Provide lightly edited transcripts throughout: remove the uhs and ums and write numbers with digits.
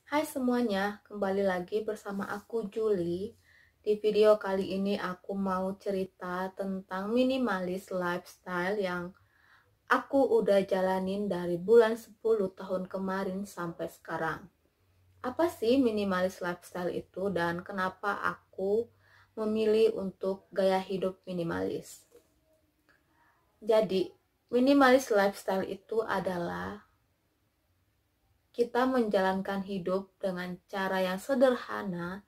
Hai semuanya, kembali lagi bersama aku Juli. Di video kali ini aku mau cerita tentang minimalis lifestyle yang aku udah jalanin dari bulan 10 tahun kemarin sampai sekarang. Apa sih minimalis lifestyle itu dan kenapa aku memilih untuk gaya hidup minimalis? Jadi, minimalis lifestyle itu adalah kita menjalankan hidup dengan cara yang sederhana,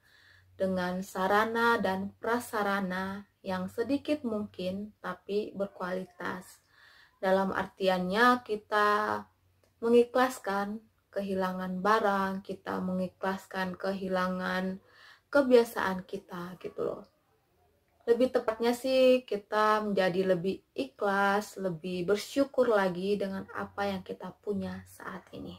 dengan sarana dan prasarana yang sedikit mungkin tapi berkualitas. Dalam artiannya kita mengikhlaskan kehilangan barang, kita mengikhlaskan kehilangan kebiasaan kita gitu loh. Lebih tepatnya sih kita menjadi lebih ikhlas, lebih bersyukur lagi dengan apa yang kita punya saat ini.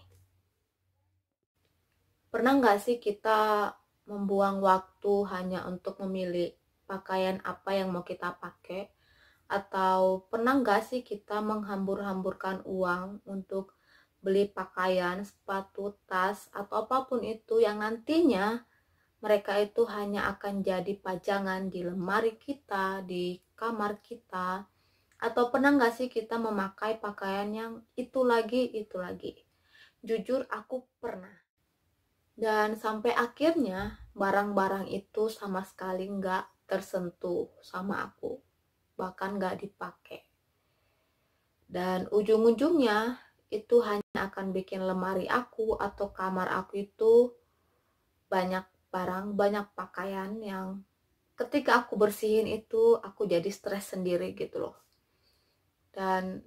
Pernah nggak sih kita membuang waktu hanya untuk memilih pakaian apa yang mau kita pakai? Atau pernah nggak sih kita menghambur-hamburkan uang untuk beli pakaian, sepatu, tas, atau apapun itu yang nantinya mereka itu hanya akan jadi pajangan di lemari kita, di kamar kita? Atau pernah nggak sih kita memakai pakaian yang itu lagi, itu lagi? Jujur aku pernah. Dan sampai akhirnya barang-barang itu sama sekali nggak tersentuh sama aku, bahkan nggak dipakai. Dan ujung-ujungnya itu hanya akan bikin lemari aku atau kamar aku itu banyak barang, banyak pakaian yang ketika aku bersihin itu aku jadi stres sendiri gitu loh. Dan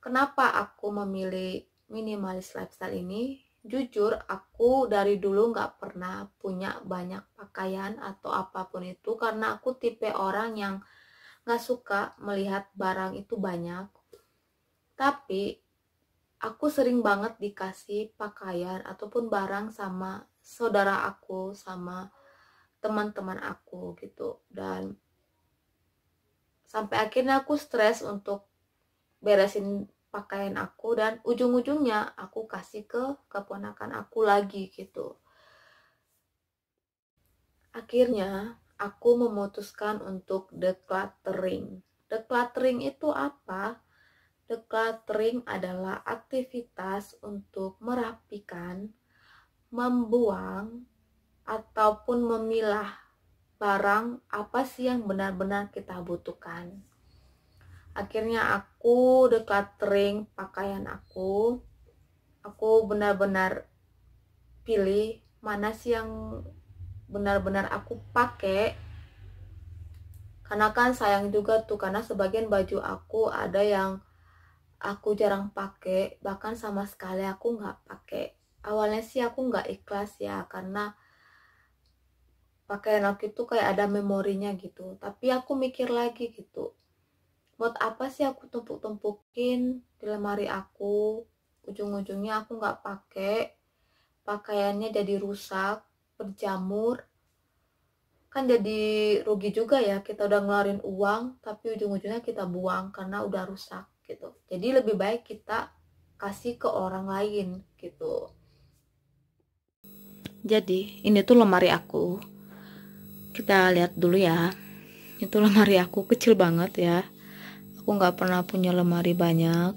kenapa aku memilih minimalis lifestyle ini? Jujur, aku dari dulu nggak pernah punya banyak pakaian atau apapun itu karena aku tipe orang yang nggak suka melihat barang itu banyak. Tapi aku sering banget dikasih pakaian ataupun barang sama saudara aku, sama teman-teman aku gitu. Dan sampai akhirnya aku stres untuk beresin pakaian aku dan ujung-ujungnya aku kasih ke keponakan aku lagi gitu. Akhirnya aku memutuskan untuk decluttering. Decluttering itu apa? Decluttering adalah aktivitas untuk merapikan, membuang, ataupun memilah barang apa sih yang benar-benar kita butuhkan. Akhirnya aku decluttering pakaian aku benar-benar pilih mana sih yang benar-benar aku pakai, karena kan sayang juga tuh, karena sebagian baju aku ada yang aku jarang pakai, bahkan sama sekali aku nggak pakai. Awalnya sih aku nggak ikhlas ya, karena pakaian aku itu kayak ada memorinya gitu, tapi aku mikir lagi gitu, buat apa sih aku tumpuk-tumpukin di lemari aku, ujung-ujungnya aku nggak pakai, pakaiannya jadi rusak, berjamur, kan jadi rugi juga ya, kita udah ngeluarin uang tapi ujung-ujungnya kita buang karena udah rusak gitu. Jadi lebih baik kita kasih ke orang lain gitu. Jadi ini tuh lemari aku, kita lihat dulu ya. Itu lemari aku kecil banget ya, aku nggak pernah punya lemari banyak.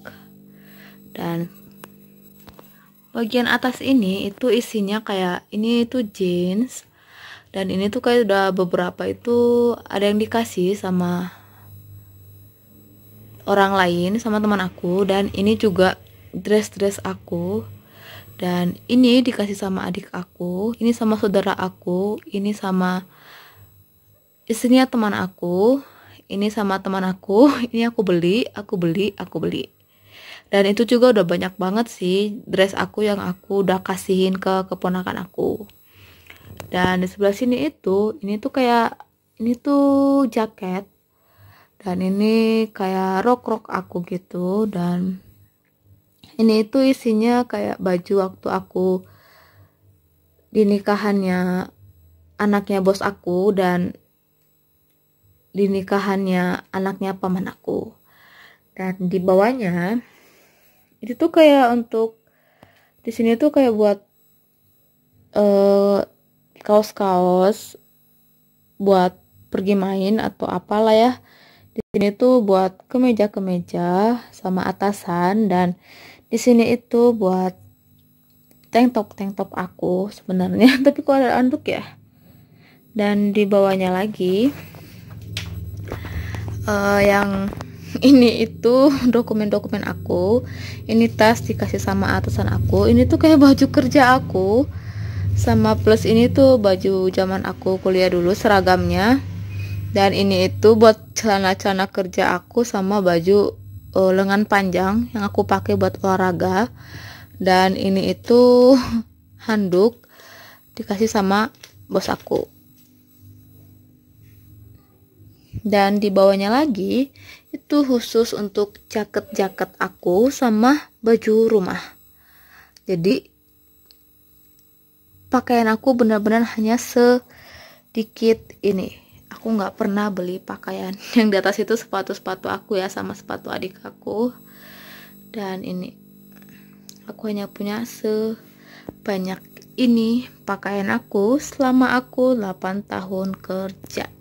Dan bagian atas ini itu isinya kayak ini itu jeans, dan ini tuh kayak udah beberapa itu ada yang dikasih sama orang lain, sama teman aku. Dan ini juga dress-dress aku, dan ini dikasih sama adik aku, ini sama saudara aku, ini sama istrinya teman aku, ini sama teman aku. Ini aku beli. Dan itu juga udah banyak banget sih dress aku yang aku udah kasihin ke keponakan aku. Dan di sebelah sini itu, ini tuh kayak, ini tuh jaket, dan ini kayak rok aku gitu. Dan ini itu isinya kayak baju waktu aku di nikahannya anaknya bos aku dan di nikahannya anaknya paman aku. Dan di bawahnya itu tuh kayak untuk, di sini tuh kayak buat kaos-kaos buat pergi main atau apalah ya. Di sini tuh buat kemeja-kemeja sama atasan, dan di sini itu buat tank top aku sebenarnya tapi kok ada anduk ya. Dan di bawahnya lagi yang ini itu dokumen-dokumen aku. Ini tas dikasih sama atasan aku. Ini tuh kayak baju kerja aku. Sama plus ini tuh baju zaman aku kuliah dulu, seragamnya. Dan ini itu buat celana-celana kerja aku sama baju lengan panjang yang aku pakai buat olahraga. Dan ini itu handuk dikasih sama bos aku. Dan di bawahnya lagi itu khusus untuk jaket-jaket aku sama baju rumah. Jadi pakaian aku benar-benar hanya sedikit ini. Aku nggak pernah beli pakaian. Yang di atas itu sepatu-sepatu aku ya, sama sepatu adik aku. Dan ini aku hanya punya sebanyak ini pakaian aku selama aku 8 tahun kerja.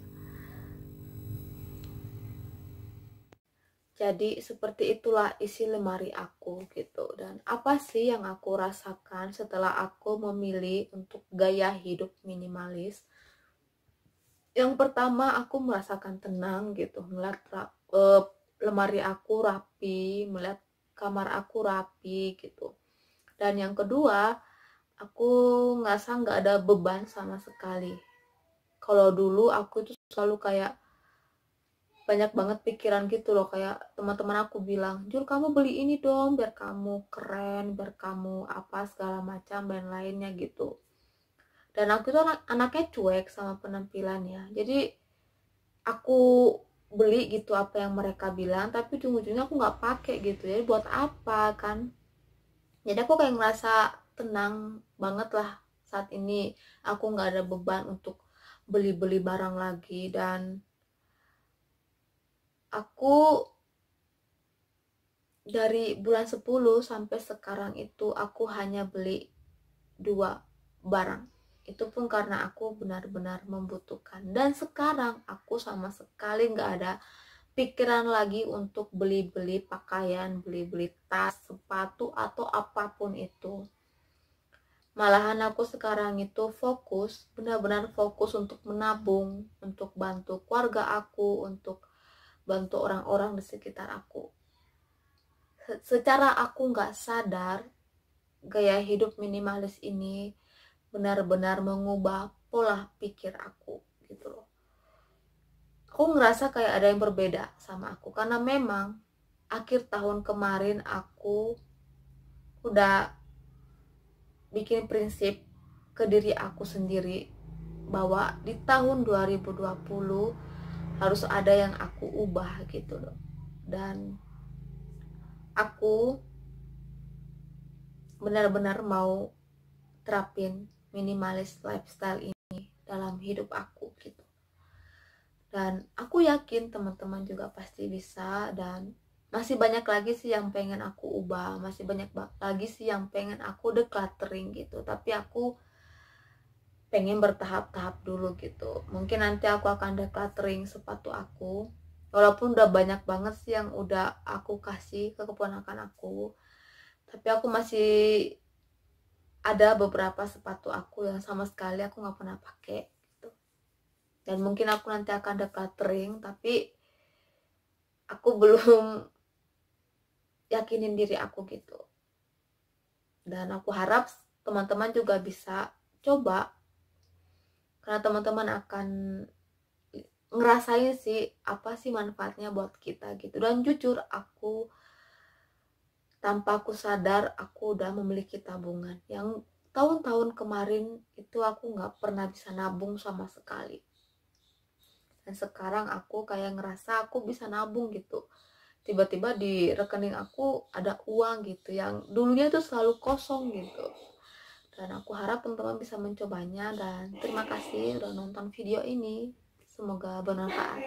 Jadi seperti itulah isi lemari aku gitu. Dan apa sih yang aku rasakan setelah aku memilih untuk gaya hidup minimalis? Yang pertama, aku merasakan tenang gitu, melihat lemari aku rapi, melihat kamar aku rapi gitu. Dan yang kedua, aku ngerasa nggak ada beban sama sekali. Kalau dulu aku itu selalu kayak banyak banget pikiran gitu loh, kayak teman-teman aku bilang, Jul kamu beli ini dong biar kamu keren, biar kamu apa segala macam dan lainnya gitu. Dan aku tuh anaknya cuek sama penampilannya, jadi aku beli gitu apa yang mereka bilang, tapi ujung-ujungnya aku nggak pakai gitu. Jadi buat apa kan? Jadi aku kayak ngerasa tenang banget lah saat ini. Aku nggak ada beban untuk beli-beli barang lagi. Dan aku dari bulan 10 sampai sekarang itu aku hanya beli 2 barang. Itu pun karena aku benar-benar membutuhkan. Dan sekarang aku sama sekali nggak ada pikiran lagi untuk beli-beli pakaian, beli-beli tas, sepatu, atau apapun itu. Malahan aku sekarang itu fokus, benar-benar fokus untuk menabung, untuk bantu keluarga aku, untuk bantu orang-orang di sekitar aku. Secara aku nggak sadar, gaya hidup minimalis ini benar-benar mengubah pola pikir aku gitu loh. Aku ngerasa kayak ada yang berbeda sama aku, karena memang akhir tahun kemarin aku udah bikin prinsip ke diri aku sendiri bahwa di tahun 2020 harus ada yang aku ubah gitu loh. Dan aku benar-benar mau terapin minimalis lifestyle ini dalam hidup aku gitu. Dan aku yakin teman-teman juga pasti bisa, dan masih banyak lagi sih yang pengen aku ubah, masih banyak lagi sih yang pengen aku decluttering gitu. Tapi aku pengen bertahap-tahap dulu gitu. Mungkin nanti aku akan decluttering sepatu aku, walaupun udah banyak banget sih yang udah aku kasih ke keponakan aku, tapi aku masih ada beberapa sepatu aku yang sama sekali aku nggak pernah pakai gitu. Dan mungkin aku nanti akan decluttering, tapi aku belum yakinin diri aku gitu. Dan aku harap teman-teman juga bisa coba, karena teman-teman akan ngerasain sih apa sih manfaatnya buat kita gitu. Dan jujur, aku tanpa aku sadar aku udah memiliki tabungan yang tahun-tahun kemarin itu aku nggak pernah bisa nabung sama sekali. Dan sekarang aku kayak ngerasa aku bisa nabung gitu. Tiba-tiba di rekening aku ada uang gitu yang dulunya tuh selalu kosong gitu. Dan aku harap teman-teman bisa mencobanya. Dan terima kasih udah nonton video ini, semoga bermanfaat.